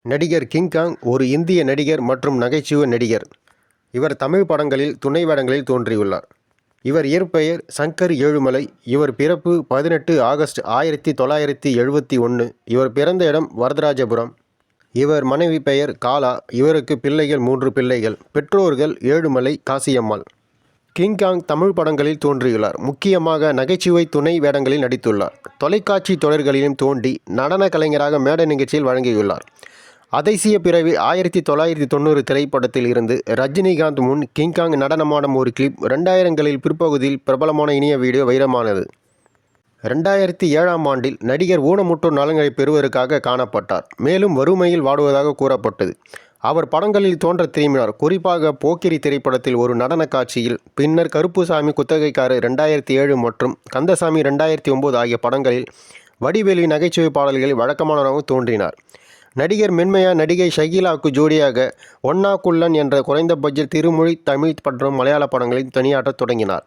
நடிகர் கிங்காங் ஒரு இந்திய நடிகர் மற்றும் நகைச்சுவை நடிகர். இவர் தமிழ் படங்களில் துணை வேடங்களில் தோன்றியுள்ளார். இவர் இயற்பெயர் சங்கர் ஏழுமலை. இவர் பிறப்பு 18 ஆகஸ்ட் 1971. இவர் பிறந்த இடம் வரதராஜபுரம். இவர் மனைவி பெயர் காலா. இவருக்கு பிள்ளைகள் 3 பிள்ளைகள். பெற்றோர்கள் ஏழுமலை, காசியம்மாள். கிங்காங் தமிழ் படங்களில் தோன்றியுள்ளார். முக்கியமாக நகைச்சுவை துணை வேடங்களில் நடித்துள்ளார். தொலைக்காட்சி தொடர்களிலும் தோன்றி நடன கலைஞராக மேடை நிகழ்ச்சியில் வழங்கியுள்ளார். அதிசய பிறவி 1990 திரைப்படத்தில் இருந்து ரஜினிகாந்த் முன் கிங்காங் நடனமாடும் ஒரு கிளிப் 2000களில் பிற்பகுதியில் பிரபலமான இணைய வீடியோ வைரமானது. 2007ஆம் ஆண்டில் நடிகர் ஊனமுற்றோர் நலன்களை பெறுவதற்காக காணப்பட்டார். மேலும் வறுமையில் வாடுவதாக கூறப்பட்டது. அவர் படங்களில் தோன்ற திரும்பினார். குறிப்பாக போக்கிரி திரைப்படத்தில் ஒரு நடன காட்சியில். பின்னர் கருப்புசாமி குத்தகைக்காரர் 2007 மற்றும் கந்தசாமி 2009 ஆகிய படங்களில் வடிவேலு நகைச்சுவை பாடல்களில் வழக்கமானவராக தோன்றினார். நடிகர் மென்மையா நடிகை ஷகிலாவுக்கு ஜோடியாக ஒன்னா குள்ளன் என்ற குறைந்த பட்ஜெட் திருமொழி, தமிழ் மற்றும் மலையாள படங்களில் பணியாற்றத் தொடங்கினார்.